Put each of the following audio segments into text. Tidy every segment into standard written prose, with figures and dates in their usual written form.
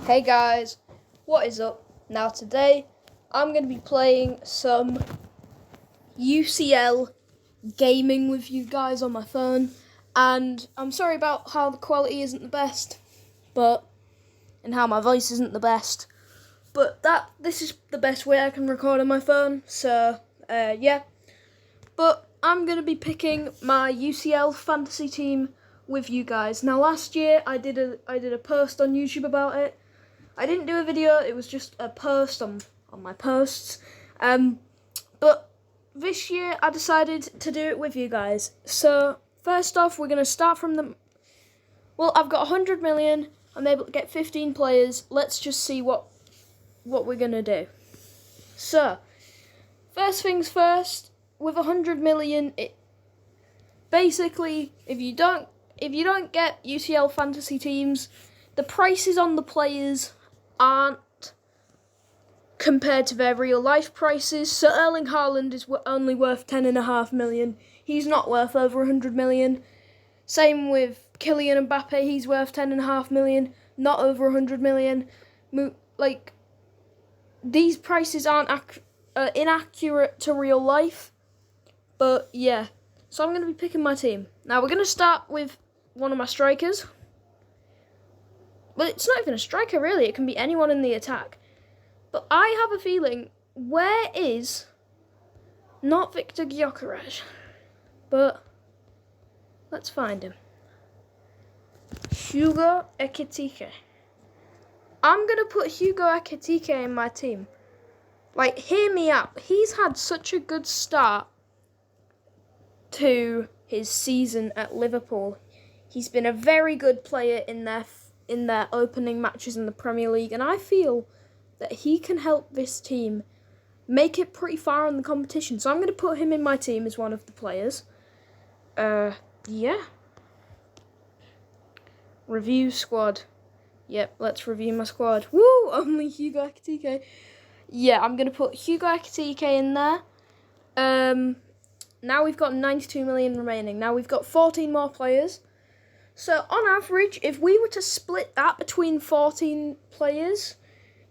Hey guys, what is up? Now today I'm going to be playing some UCL gaming with you guys on my phone, and I'm sorry about how the quality isn't the best, and how my voice isn't the best, but this is the best way I can record on my phone, so yeah. But I'm going to be picking my UCL Fantasy Team with you guys. Now last year I did a post on YouTube about it. I didn't do a video, it was just a post on my posts. But this year I decided to do it with you guys. So first off, we're going to start from I've got 100 million, I'm able to get 15 players. Let's just see what we're going to do. So, first things first, with 100 million, basically, if you don't get UCL fantasy teams, the prices on the players aren't compared to their real life prices. So Erling Haaland is only worth 10.5 million. He's not worth over 100 million. Same with Kylian Mbappe, he's worth 10.5 million, not over 100 million. These prices aren't inaccurate to real life. But yeah, so I'm going to be picking my team. Now we're going to start with one of my strikers. Well, it's not even a striker, really. It can be anyone in the attack. But I have a feeling, where is... Not Victor Gyökeres, but let's find him. Hugo Ekitike. I'm going to put Hugo Ekitike in my team. Hear me out. He's had such a good start to his season at Liverpool. He's been a very good player in their opening matches in the Premier League, and I feel that he can help this team make it pretty far in the competition. So I'm going to put him in my team as one of the players. Yeah. Review squad. Yep, let's review my squad. Woo! Only Hugo Ekitike. Yeah, I'm going to put Hugo Ekitike in there. Now we've got 92 million remaining. Now we've got 14 more players. So, on average, if we were to split that between 14 players,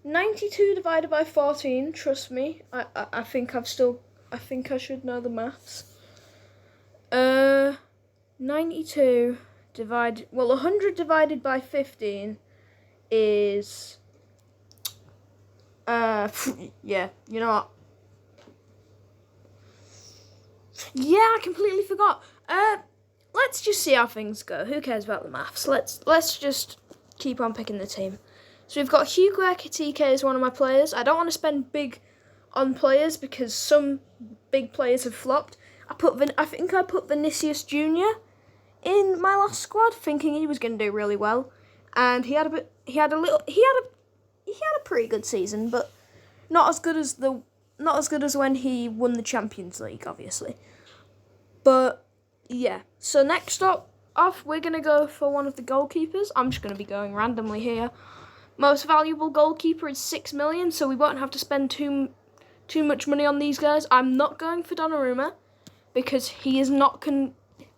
92 divided by 14, trust me, I think I should know the maths. 92 100 divided by 15 is, yeah, you know what? Yeah, I completely forgot. Let's just see how things go. Who cares about the maths? Let's just keep on picking the team. So we've got Hugo Ekitike as one of my players. I don't want to spend big on players because some big players have flopped. I think I put Vinicius Jr. in my last squad, thinking he was going to do really well, and he had a pretty good season, but not as good as when he won the Champions League, obviously. But yeah, so next off, we're going to go for one of the goalkeepers. I'm just going to be going randomly here. Most valuable goalkeeper is 6 million, so we won't have to spend too much money on these guys. I'm not going for Donnarumma because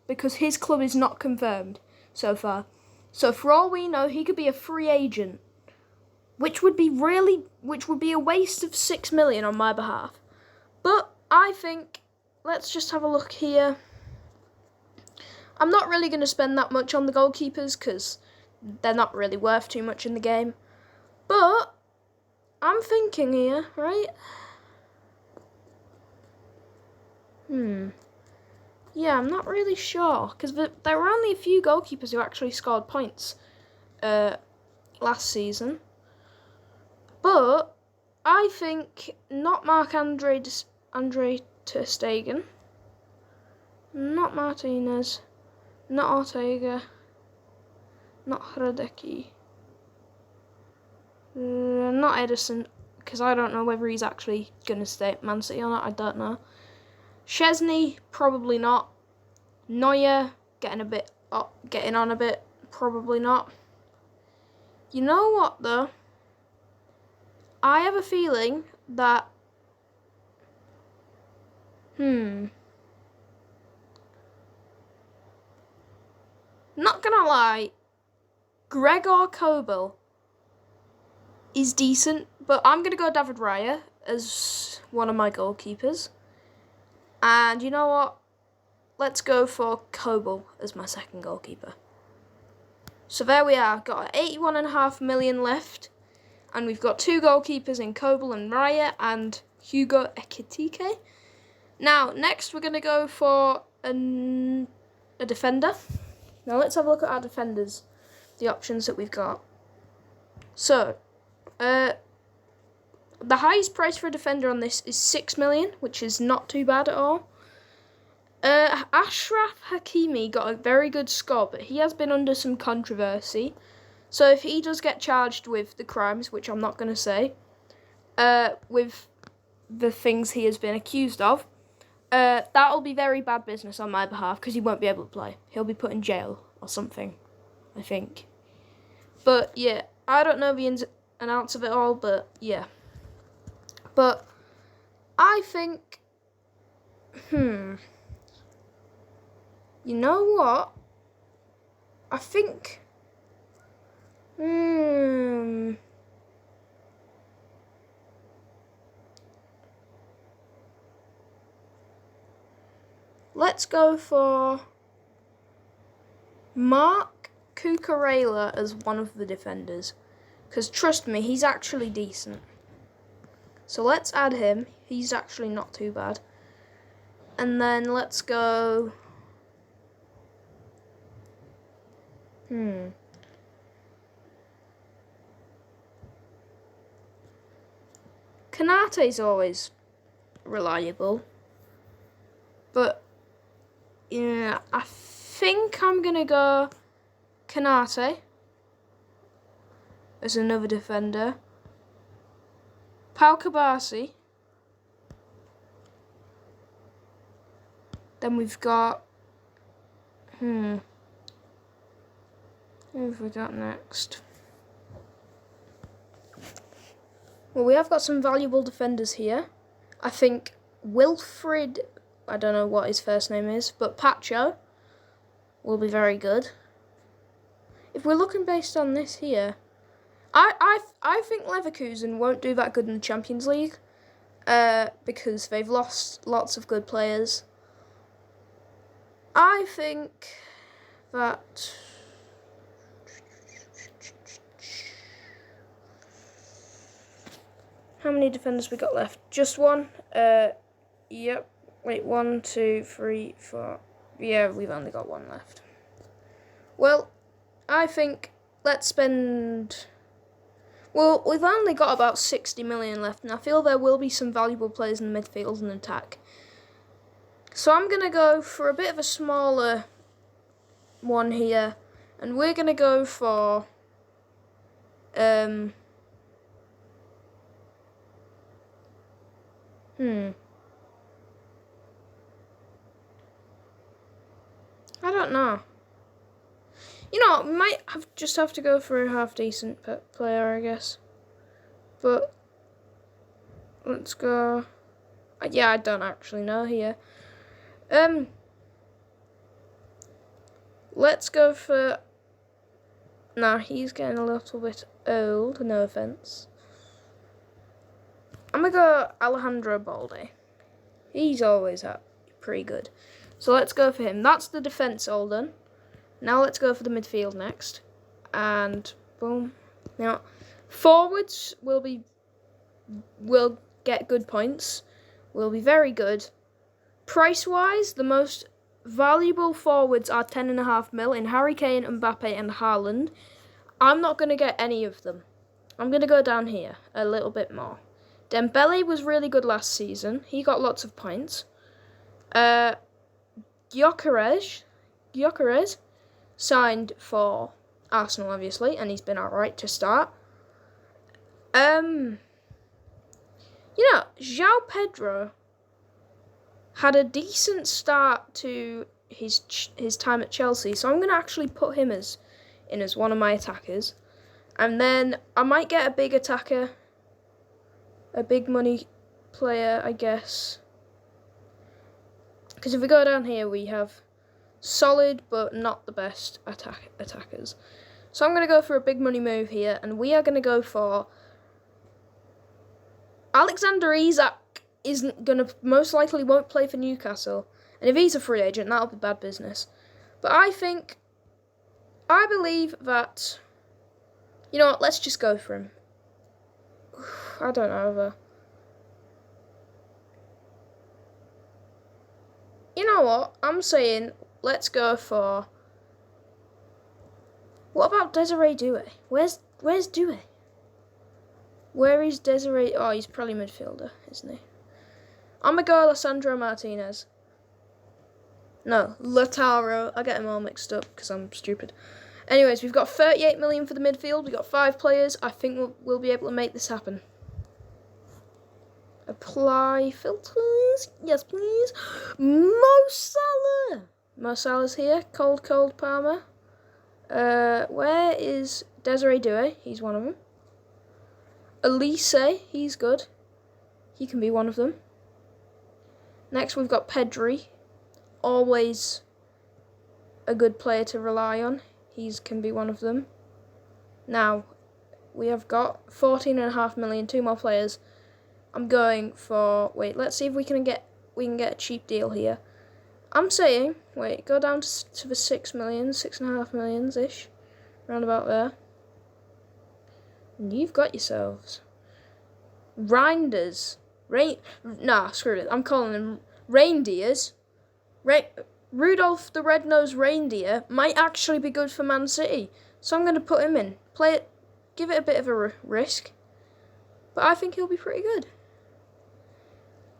because his club is not confirmed so far. So for all we know, he could be a free agent, which would be a waste of 6 million on my behalf. But I think, let's just have a look here. I'm not really going to spend that much on the goalkeepers because they're not really worth too much in the game. But I'm thinking here, right? Yeah, I'm not really sure because there were only a few goalkeepers who actually scored points last season. But I think not Marc-Andre ter Stegen, not Martinez, not Ortega, not Hradecki, not Edison, because I don't know whether he's actually going to stay at Man City or not, I don't know. Chesney, probably not. Neuer, getting on a bit, probably not. You know what, though? I have a feeling that... Not gonna lie, Gregor Kobel is decent, but I'm going to go David Raya as one of my goalkeepers. And you know what? Let's go for Coble as my second goalkeeper. So there we are, got 81.5 million left. And we've got 2 goalkeepers in Coble and Raya and Hugo Ekitike. Now, next we're going to go for a defender. Now let's have a look at our defenders, the options that we've got. So, the highest price for a defender on this is 6 million, which is not too bad at all. Ashraf Hakimi got a very good score, but he has been under some controversy. So if he does get charged with the crimes, which I'm not going to say, with the things he has been accused of, that'll be very bad business on my behalf because he won't be able to play. He'll be put in jail or something, I think. But yeah, I don't know the ins and outs of it all, but yeah. But I think, you know what? I think, let's go for Mark Cucurella as one of the defenders. Because trust me, he's actually decent. So let's add him. He's actually not too bad. And then let's go... Kanate's always reliable. But, yeah, I think I'm going to go Kanate as another defender. Pau Kabasi. Then we've got... Who have we got next? Well, we have got some valuable defenders here. I think Wilfred, I don't know what his first name is, but Pacho will be very good. If we're looking based on this here, I think Leverkusen won't do that good in the Champions League because they've lost lots of good players. I think that... How many defenders we got left? Just one? Yep. Wait, 1, 2, 3, 4. Yeah, we've only got one left. Well, I think let's spend... Well, we've only got about 60 million left, and I feel there will be some valuable players in the midfield and attack. So I'm going to go for a bit of a smaller one here, and we're going to go for... I don't know. You know, we might just have to go for a half-decent player, I guess. But, let's go... Yeah, I don't actually know here. Let's go for... Nah, he's getting a little bit old, no offence. I'm going to go Alejandro Balde. He's always pretty good. So let's go for him. That's the defence all done. Now let's go for the midfield next. And boom. Now, forwards will get good points. Will be very good. Price-wise, the most valuable forwards are 10.5 mil in Harry Kane, Mbappe and Haaland. I'm not going to get any of them. I'm going to go down here a little bit more. Dembele was really good last season. He got lots of points. Gyökeres signed for Arsenal, obviously, and he's been alright to start. You know, João Pedro had a decent start to his time at Chelsea, so I'm going to actually put him as one of my attackers. And then I might get a big attacker, a big money player, I guess. Because if we go down here, we have solid but not the best attackers. So I'm going to go for a big money move here, and we are going to go for Alexander Isak isn't going to, most likely won't play for Newcastle. And if he's a free agent, that'll be bad business. But I believe that, you know what, let's just go for him. I don't know, though. You know what, I'm saying let's go for, what about Desiree Doué? Where's Doué? Where is Desiree? Oh, he's probably midfielder, isn't he? I'm going to go Alessandro Martinez. No, Lautaro. I get them all mixed up because I'm stupid. Anyways, we've got 38 million for the midfield. We've got 5 players. I think we'll be able to make this happen. Apply filters. Yes, please. Mo Salah. Mo Salah's here. Cold Palmer. Where is Desiree Doué? He's one of them. Elise, he's good. He can be one of them. Next, we've got Pedri. Always a good player to rely on. He can be one of them. Now, we have got 14.5 million, 2 more players. I'm going for, wait, let's see if we can get a cheap deal here. I'm saying, wait, go down to the 6 million, 6.5 millions-ish, round about there. And you've got yourselves Reinders. Nah, screw it. I'm calling them reindeers. Rudolph the Red-Nosed Reindeer might actually be good for Man City. So I'm going to put him in. Play it, give it a bit of a risk. But I think he'll be pretty good.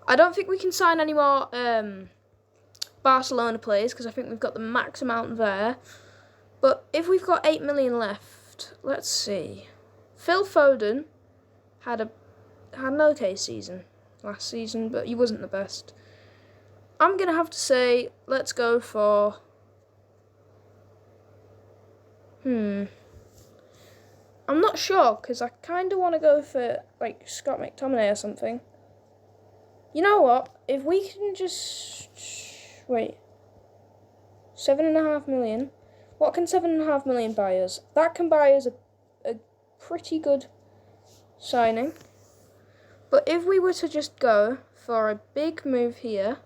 I don't think we can sign any more Barcelona players because I think we've got the max amount there. But if we've got 8 million left, let's see. Phil Foden had an okay season last season, but he wasn't the best. I'm going to have to say, let's go for... I'm not sure, because I kind of want to go for, like, Scott McTominay or something. You know what? If we can just... Wait. 7.5 million. What can 7.5 million buy us? That can buy us a pretty good signing. But if we were to just go for a big move here,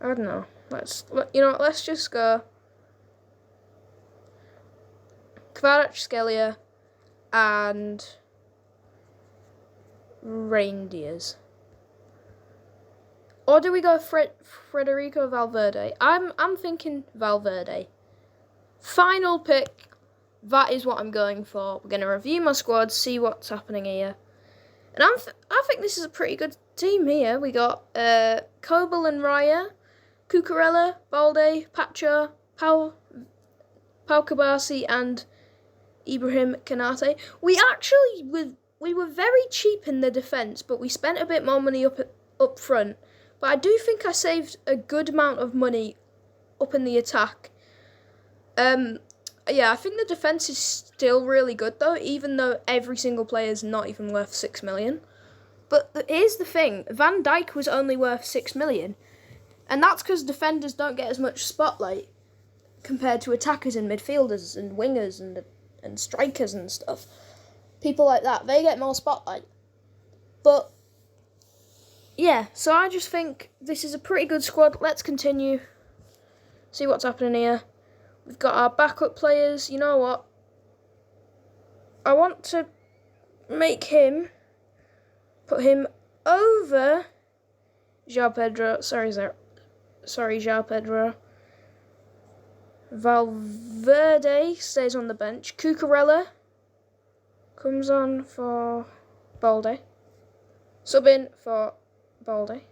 I don't know. Let's just go Kvaratskhelia and reindeers. Or do we go Federico Valverde? I'm thinking Valverde. Final pick. That is what I'm going for. We're going to review my squad, see what's happening here. And I think this is a pretty good team here. We got Kobel and Raya, Cucurella, Balde, Pacho, Pau Kabasi, and Ibrahim Kanate. We were very cheap in the defence, but we spent a bit more money up front. But I do think I saved a good amount of money up in the attack. Yeah, I think the defence is still really good, though, even though every single player is not even worth 6 million. But here's the thing. Van Dijk was only worth 6 million. And that's because defenders don't get as much spotlight compared to attackers and midfielders and wingers and strikers and stuff. People like that, they get more spotlight. But, yeah, so I just think this is a pretty good squad. Let's continue. See what's happening here. We've got our backup players. You know what? I want to put him over João Pedro. Sorry, João Pedro. Valverde stays on the bench. Cucurella comes on for Balde. Sub in for Balde.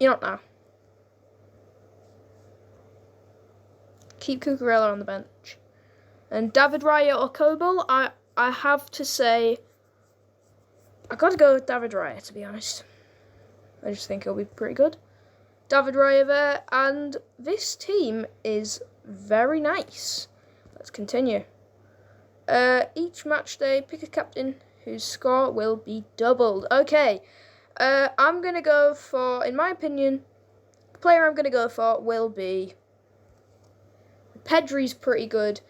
You don't know. Keep Cucurella on the bench. And David Raya or Kobel, I have to say, I got to go with David Raya, to be honest. I just think he'll be pretty good. David Raya there, and this team is very nice. Let's continue. Each match day, pick a captain whose score will be doubled. Okay, I'm going to go for, in my opinion, the player I'm going to go for will be... Pedri's pretty good.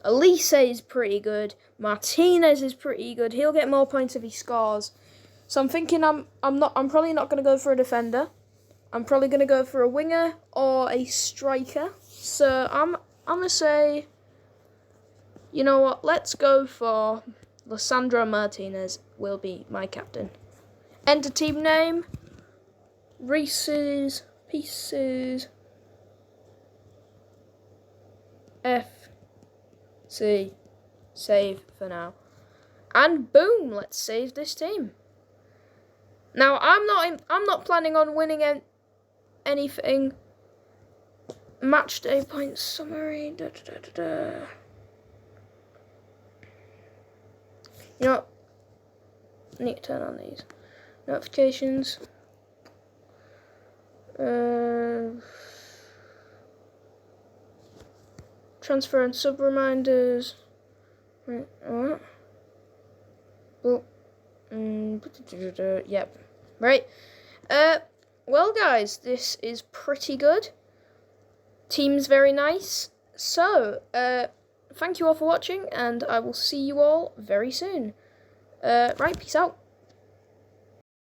Elise is pretty good. Martinez is pretty good. He'll get more points if he scores. So I'm thinking I'm probably not going to go for a defender. I'm probably going to go for a winger or a striker. So I'm going to say, you know what? Let's go for Lissandro Martinez will be my captain. Enter team name. Reese's Pieces FC. Save for now. And boom, let's save this team. Now I'm not planning on winning anything. Match day points summary. You know what? I need to turn on these notifications. Transfer and sub reminders. Right, what? Oh. Yep. Right. Well, guys, this is pretty good. Team's very nice. So, thank you all for watching, and I will see you all very soon. Right, peace out.